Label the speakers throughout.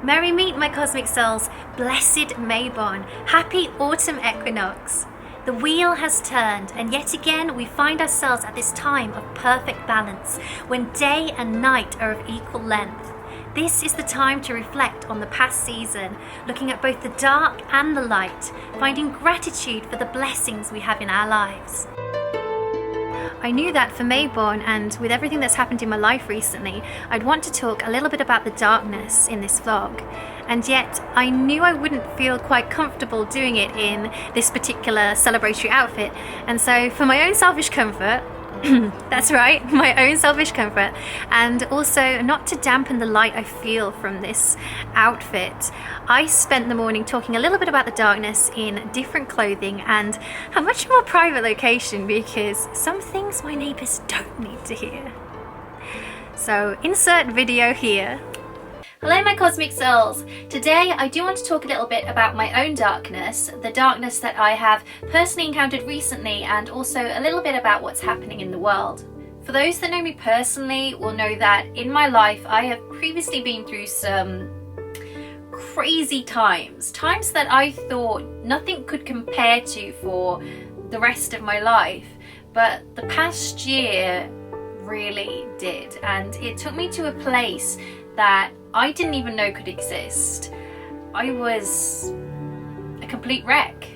Speaker 1: Merry meet, my cosmic souls. Blessed Mabon. Happy autumn equinox. The wheel has turned, and yet again we find ourselves at this time of perfect balance, when day and night are of equal length. This is the time to reflect on the past season, looking at both the dark and the light, finding gratitude for the blessings we have in our lives. I knew that for Mabon, and with everything that's happened in my life recently, I'd want to talk a little bit about the darkness in this vlog. And yet, I knew I wouldn't feel quite comfortable doing it in this particular celebratory outfit. And so, for my own selfish comfort, that's right, my own selfish comfort, and also not to dampen the light I feel from this outfit, I spent the morning talking a little bit about the darkness in different clothing and a much more private location, because some things my neighbours don't need to hear. So insert video here. Hello my cosmic souls! Today I do want to talk a little bit about my own darkness, the darkness that I have personally encountered recently, and also a little bit about what's happening in the world. For those that know me personally will know that in my life I have previously been through some crazy times that I thought nothing could compare to for the rest of my life, but the past year really did, and it took me to a place that I didn't even know could exist. I was a complete wreck.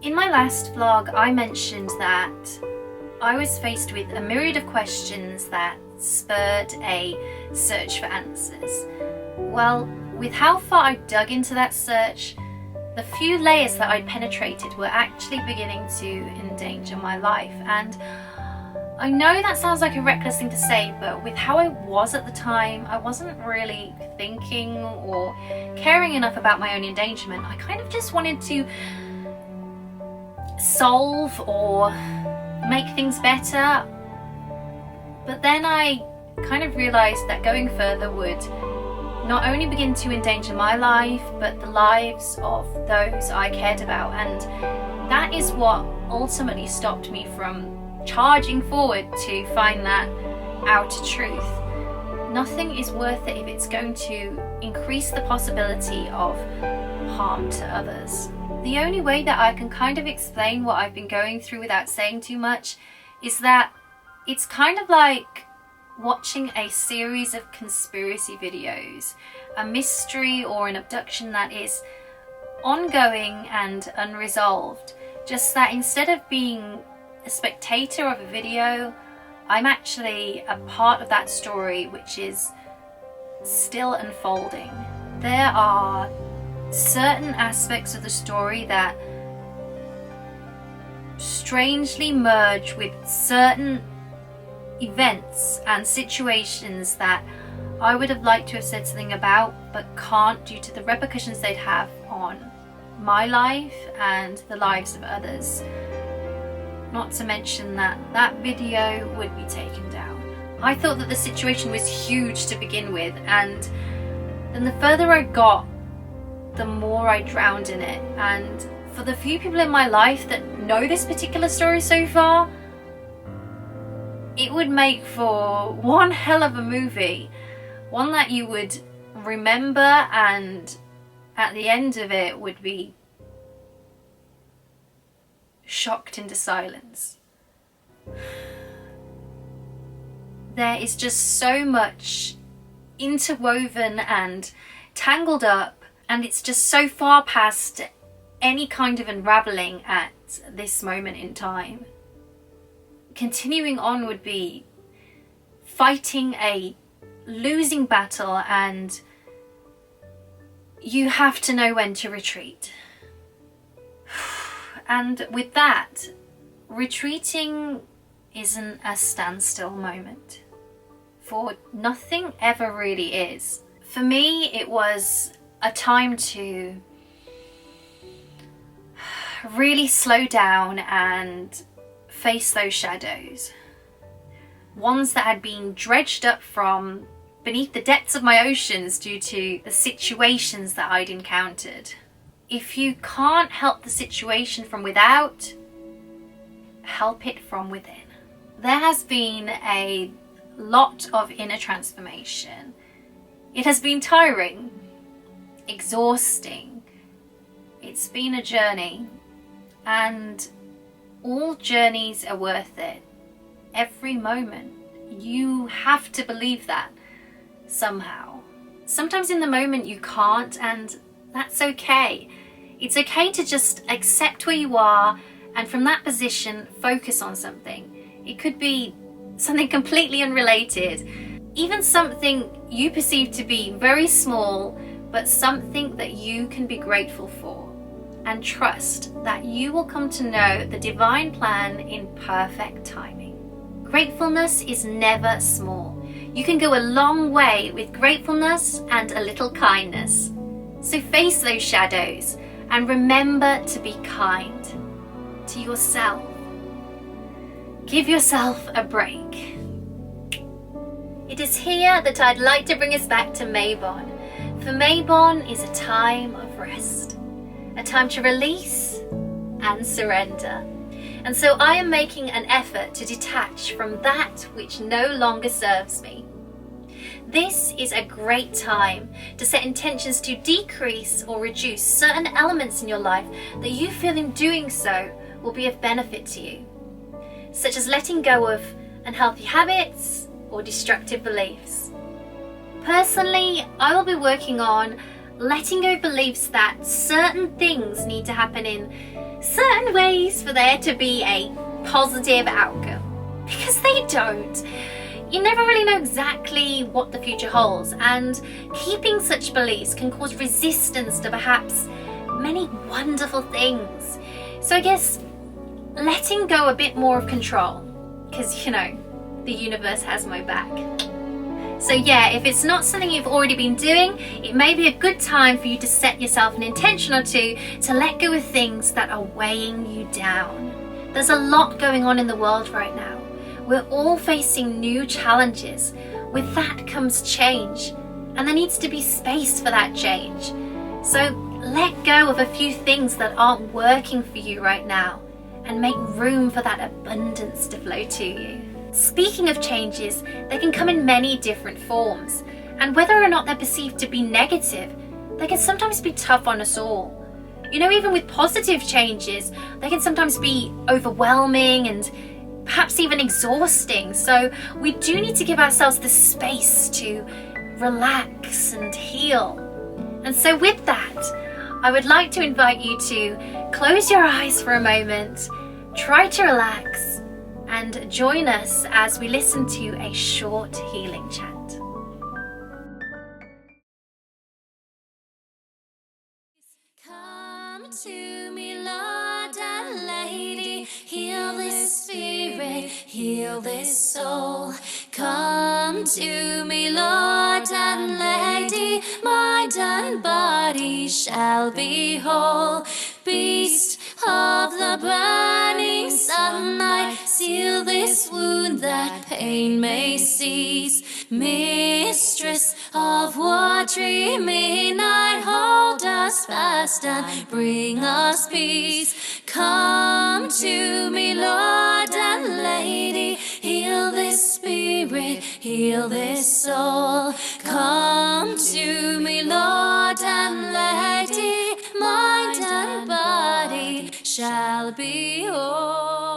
Speaker 1: In my last vlog, I mentioned that I was faced with a myriad of questions that spurred a search for answers. Well, with how far I dug into that search, the few layers that I'd penetrated were actually beginning to endanger my life. And I know that sounds like a reckless thing to say, but with how I was at the time, I wasn't really thinking or caring enough about my own endangerment. I kind of just wanted to solve or make things better. But then I kind of realized that going further would not only begin to endanger my life, but the lives of those I cared about. And that is what ultimately stopped me from charging forward to find that outer truth. Nothing is worth it if it's going to increase the possibility of harm to others. The only way that I can kind of explain what I've been going through without saying too much is that it's kind of like watching a series of conspiracy videos, a mystery or an abduction that is ongoing and unresolved, just that instead of being a spectator of a video, I'm actually a part of that story which is still unfolding. There are certain aspects of the story that strangely merge with certain events and situations that I would have liked to have said something about, but can't due to the repercussions they'd have on my life and the lives of others. Not to mention that that video would be taken down. I thought that the situation was huge to begin with, and then the further I got, the more I drowned in it. And for the few people in my life that know this particular story so far, it would make for one hell of a movie. One that you would remember, and at the end of it would be shocked into silence. There is just so much interwoven and tangled up, and it's just so far past any kind of unraveling at this moment in time. Continuing on would be fighting a losing battle, and you have to know when to retreat. And with that, retreating isn't a standstill moment, for nothing ever really is. For me, it was a time to really slow down and face those shadows. Ones that had been dredged up from beneath the depths of my oceans due to the situations that I'd encountered. If you can't help the situation from without, help it from within. There has been a lot of inner transformation. It has been tiring. exhausting. It's been a journey, and all journeys are worth it. Every moment. You have to believe that somehow. Sometimes in the moment you can't, and that's okay. It's okay to just accept where you are, and from that position focus on something. It could be something completely unrelated, even something you perceive to be very small, but something that you can be grateful for, and trust that you will come to know the divine plan in perfect timing. Gratefulness is never small. You can go a long way with gratefulness and a little kindness. So face those shadows and remember to be kind to yourself. Give yourself a break. It is here that I'd like to bring us back to Mabon. For Mabon is a time of rest, a time to release and surrender. And so I am making an effort to detach from that which no longer serves me. This is a great time to set intentions to decrease or reduce certain elements in your life that you feel in doing so will be of benefit to you, such as letting go of unhealthy habits or destructive beliefs. Personally, I will be working on letting go beliefs that certain things need to happen in certain ways for there to be a positive outcome, because they don't. You never really know exactly what the future holds, and keeping such beliefs can cause resistance to perhaps many wonderful things. So I guess letting go a bit more of control, because the universe has my back. So yeah, if it's not something you've already been doing, it may be a good time for you to set yourself an intention or two to let go of things that are weighing you down. There's a lot going on in the world right now. We're all facing new challenges. With that comes change, and there needs to be space for that change. So let go of a few things that aren't working for you right now, and make room for that abundance to flow to you. Speaking of changes, they can come in many different forms, and whether or not they're perceived to be negative, they can sometimes be tough on us all. Even with positive changes, they can sometimes be overwhelming and perhaps even exhausting. So we do need to give ourselves the space to relax and heal. And so with that, I would like to invite you to close your eyes for a moment, try to relax, and join us as we listen to a short healing chant.
Speaker 2: Come to me, Lord and Lady, heal this spirit, heal this soul. Come to me, Lord and Lady, mind and body shall be whole. Beast of the burning sunlight, seal this wound that pain may cease. Mistress of watery midnight, hold us fast and bring us peace. Come to me, Lord and Lady, heal this spirit, heal this soul. Come to me, Lord and Lady, mind and body shall be whole.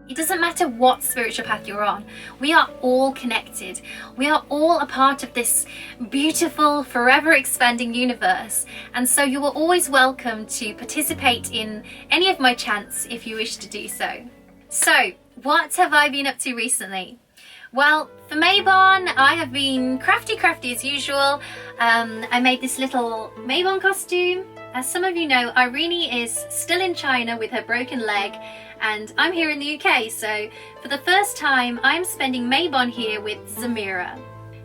Speaker 1: It doesn't matter what spiritual path you're on, we are all connected. We are all a part of this beautiful, forever expanding universe. And so you are always welcome to participate in any of my chants if you wish to do so. So, what have I been up to recently? Well, for Mabon, I have been crafty as usual. I made this little Mabon costume. As some of you know, Irene is still in China with her broken leg, and I'm here in the UK, so for the first time I'm spending Mabon here with Zamira.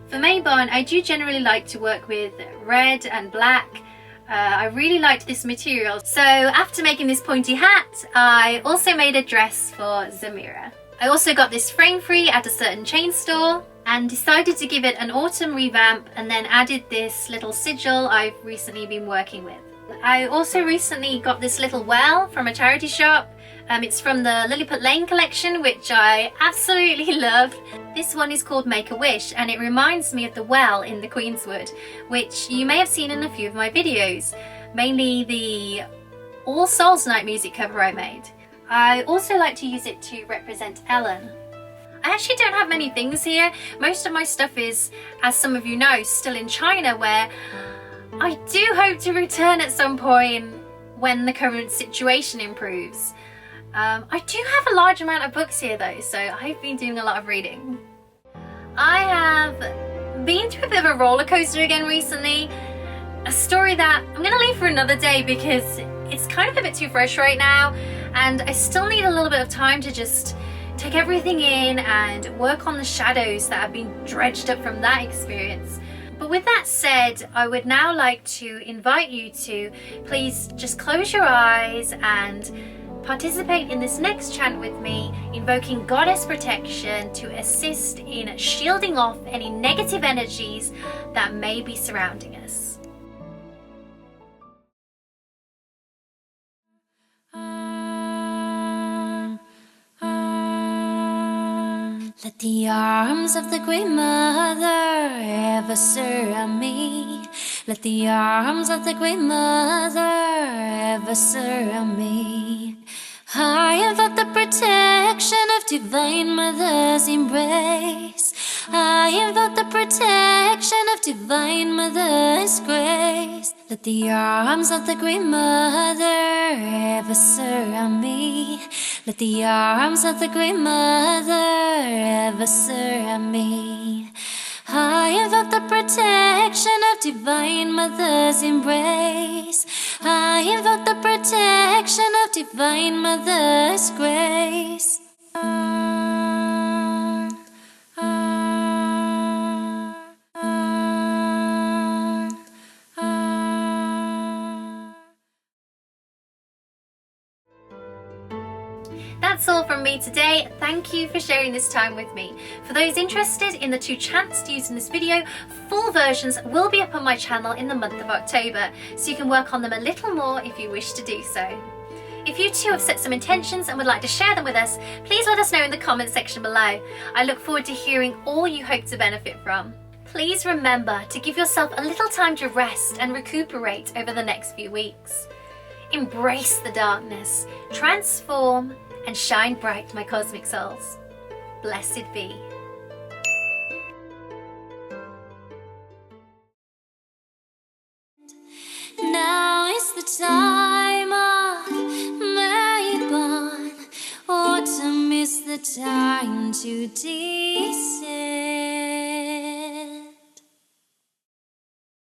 Speaker 1: For Mabon, I do generally like to work with red and black. I really liked this material, so after making this pointy hat, I also made a dress for Zamira. I also got this frame free at a certain chain store and decided to give it an autumn revamp, and then added this little sigil I've recently been working with. I also recently got this little well from a charity shop. It's from the Lilliput Lane collection, which I absolutely love. This one is called Make a Wish, and it reminds me of the well in the Queenswood, which you may have seen in a few of my videos, mainly the All Souls Night music cover I made. I also like to use it to represent Ellen. I actually don't have many things here. Most of my stuff is, as some of you know, still in China, where I do hope to return at some point when the current situation improves. I do have a large amount of books here though, so I've been doing a lot of reading. I have been through a bit of a roller coaster again recently. A story that I'm going to leave for another day because it's kind of a bit too fresh right now, and I still need a little bit of time to just take everything in and work on the shadows that have been dredged up from that experience. But with that said, I would now like to invite you to please just close your eyes and participate in this next chant with me, invoking Goddess protection to assist in shielding off any negative energies that may be surrounding us.
Speaker 2: Let the arms of the Great Mother ever surround me. Let the arms of the Great Mother ever surround me. I invoke the protection of Divine Mother's embrace. I invoke the protection of Divine Mother's grace. Let the arms of the Great Mother ever surround me. Let the arms of the Great Mother ever surround me. I invoke the protection of Divine Mother's embrace. I invoke the protection of Divine Mother's grace.
Speaker 1: That's all from me today. Thank you for sharing this time with me. For those interested in the 2 chants used in this video, full versions will be up on my channel in the month of October, so you can work on them a little more if you wish to do so. If you too have set some intentions and would like to share them with us, please let us know in the comment section below. I look forward to hearing all you hope to benefit from. Please remember to give yourself a little time to rest and recuperate over the next few weeks. Embrace the darkness, transform, and shine bright, my cosmic souls. Blessed be.
Speaker 2: Now is the time of Mabon. Autumn is the time to descend.